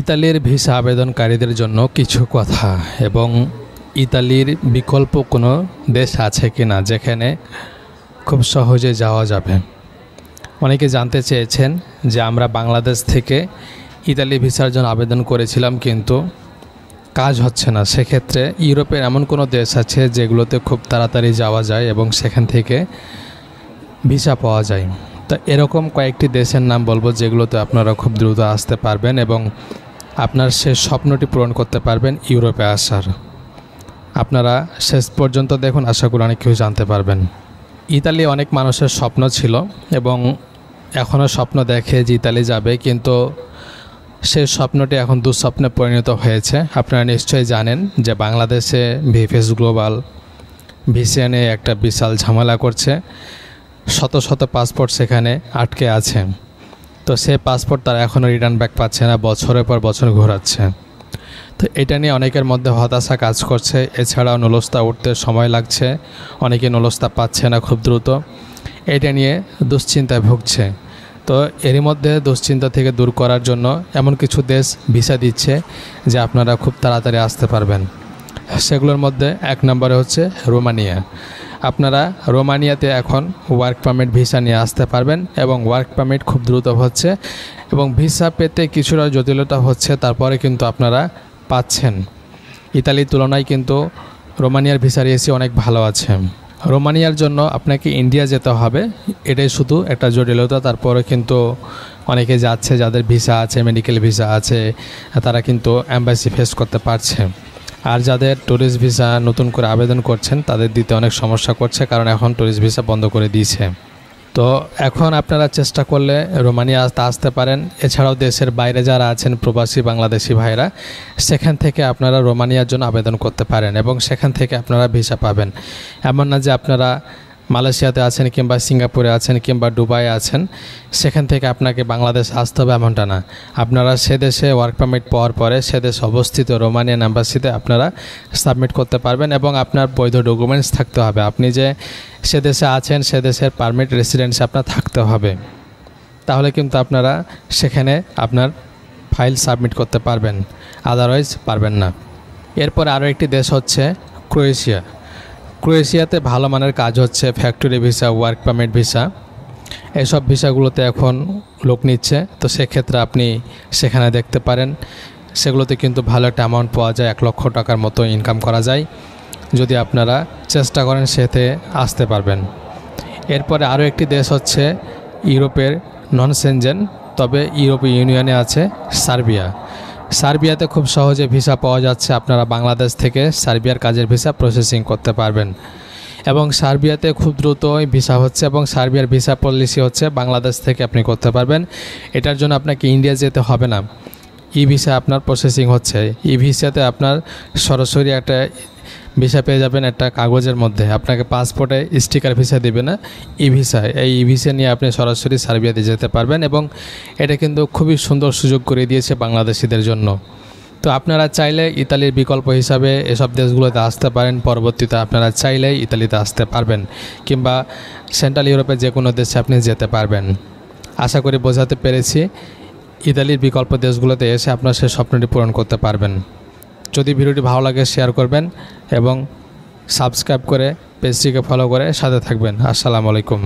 ইতালির ভিসা আবেদনকারীদের জন্য কিছু কথা এবং ইতালির বিকল্প কোনো দেশ আছে কি না যেখানে খুব সহজে যাওয়া যাবে। অনেকে জানতে চেয়েছেন যে আমরা বাংলাদেশ থেকে ইতালি ভিসার জন্য আবেদন করেছিলাম কিন্তু কাজ হচ্ছে না। সেক্ষেত্রে ইউরোপের এমন কোনো দেশ আছে যেগুলোতে খুব তাড়াতাড়ি যাওয়া যায় এবং সেখান থেকে ভিসা পাওয়া যায়। তো এরকম কয়েকটি দেশের নাম বলবো যেগুলোতে আপনারা খুব দ্রুত আসতে পারবেন এবং আপনার শেষ স্বপ্নটি পূরণ করতে পারবেন ইউরোপে আসার। আপনারা শেষ পর্যন্ত দেখুন, আশা করি অনেক কিছু জানতে পারবেন। ইতালি অনেক মানুষের স্বপ্ন ছিল এবং এখনও স্বপ্ন দেখে যে ইতালি যাবে, কিন্তু সেই স্বপ্নটি এখন দুঃস্বপ্নে পরিণত হয়েছে। আপনারা নিশ্চয়ই জানেন যে বাংলাদেশে ভিফেস গ্লোবাল ভিসা নিয়ে একটা বিশাল ঝামেলা করছে। শত শত পাসপোর্ট সেখানে আটকে আছে। তো সেই পাসপোর্ট তারা এখনও রিটার্ন ব্যাক পাচ্ছে না, বছরের পর বছর ঘোরাচ্ছে। তো এটা নিয়ে অনেকের মধ্যে হতাশা কাজ করছে। এছাড়াও নলস্তা উঠতে সময় লাগছে, অনেকে নলস্তা পাচ্ছে না খুব দ্রুত। এটা নিয়ে দুশ্চিন্তায় ভুগছে। তো এরই মধ্যে দুশ্চিন্তা থেকে দূর করার জন্য এমন কিছু দেশ ভিসা দিচ্ছে যে আপনারা খুব তাড়াতাড়ি আসতে পারবেন। সেগুলোর মধ্যে এক নম্বরে হচ্ছে রোমানিয়া। আপনারা রোমানিয়াতে এখন ওয়ার্ক পারমিট ভিসা নিয়ে আসতে পারবেন এবং ওয়ার্ক পারমিট খুব দ্রুত হচ্ছে এবং ভিসা পেতে কিছুটা জটিলতা হচ্ছে, তারপরে কিন্তু আপনারা পাচ্ছেন। ইতালির তুলনায় কিন্তু রোমানিয়ার ভিসার এসি অনেক ভালো আছে। রোমানিয়ার জন্য আপনাকে ইন্ডিয়া যেতে হবে, এটাই শুধু একটা জটিলতা। তারপরে কিন্তু অনেকে যাচ্ছে যাদের ভিসা আছে, মেডিকেল ভিসা আছে, তারা কিন্তু অ্যাম্বাসি ফেস করতে পারছে। আর যাদের ট্যুরিস্ট ভিসা নতুন করে আবেদন করছেন তাদের দিতে অনেক সমস্যা করছে, কারণ এখন ট্যুরিস্ট ভিসা বন্ধ করে দিয়েছে। তো এখন আপনারা চেষ্টা করলে রোমানিয়া আসতে পারেন। এছাড়াও দেশের বাইরে যারা আছেন প্রবাসী বাংলাদেশি ভাইরা, সেখান থেকে আপনারা রোমানিয়ার জন্য আবেদন করতে পারেন এবং সেখান থেকে আপনারা ভিসা পাবেন। এমন না যে আপনারা মালয়েশিয়াতে আছেন কিংবা সিঙ্গাপুরে আছেন কিংবা দুবাই আছেন, সেখান থেকে আপনাকে বাংলাদেশ আসতে হবে এমনটা না। আপনারা সে দেশে ওয়ার্ক পারমিট পাওয়ার পরে সে দেশে অবস্থিত রোমানিয়ান অ্যাম্বাসিতে আপনারা সাবমিট করতে পারবেন এবং আপনার বৈধ ডকুমেন্টস থাকতে হবে। আপনি যে সে দেশে আছেন সে দেশের পারমিট রেসিডেন্সি আপনার থাকতে হবে, তাহলে কিন্তু আপনারা সেখানে আপনার ফাইল সাবমিট করতে পারবেন, আদারওয়াইজ পারবেন না। এরপর আরও একটি দেশ হচ্ছে ক্রোয়েশিয়া। ক্রোয়েশিয়াতে ভালো মানের কাজ হচ্ছে, factory visa, work permit visa, এসব ভিসাগুলোতে এখন লোক নিচ্ছে। তো সেক্ষেত্রে আপনি সেখানে দেখতে পারেন, সেগুলোতে কিন্তু ভালো একটা অ্যামাউন্ট পাওয়া যায়, 1 লক্ষ টাকার মতো ইনকাম করা যায়। যদি আপনারা চেষ্টা করেন সেতে আসতে পারবেন। এরপরে আরও একটি দেশ হচ্ছে ইউরোপের নন সেনজেন, তবে ইউরোপীয় ইউনিয়নে আছে সার্বিয়া। সার্বিয়াতে খুব সহজে ভিসা পাওয়া যাচ্ছে। আপনারা বাংলাদেশ থেকে সার্বিয়ার কাজের ভিসা প্রসেসিং করতে পারবেন এবং সার্বিয়াতে খুব দ্রুতই ভিসা হচ্ছে এবং সার্বিয়ার ভিসা পলিসি হচ্ছে বাংলাদেশ থেকে আপনি করতে পারবেন। এটার জন্য আপনাকে ইন্ডিয়া যেতে হবে না। ই ভিসা আপনার প্রসেসিং হচ্ছে। ই ভিসাতে আপনার সরাসরি একটা ভিসা পেয়ে যাবেন একটা কাগজের মধ্যে, আপনাকে পাসপোর্টে স্টিকার ভিসা দেবে না, ই ভিসা। এই ই ভিসা নিয়ে আপনি সরাসরি সার্বিয়াতে যেতে পারবেন এবং এটা কিন্তু খুবই সুন্দর সুযোগ করে দিয়েছে বাংলাদেশিদের জন্য। তো আপনারা চাইলে ইতালির বিকল্প হিসাবে এসব দেশগুলোতে আসতে পারেন। পরবর্তীতে আপনারা চাইলে ইতালিতে আসতে পারবেন কিংবা সেন্ট্রাল ইউরোপের যে কোনো দেশে আপনি যেতে পারবেন। আশা করি বোঝাতে পেরেছি। ইতালির বিকল্প দেশগুলোতে এসে আপনার সেই স্বপ্নটি পূরণ করতে পারবেন। যদি ভিডিওটি ভালো লাগে শেয়ার করবেন এবং সাবস্ক্রাইব করে পেজটিকে ফলো করে সাথে থাকবেন। আসসালামু আলাইকুম।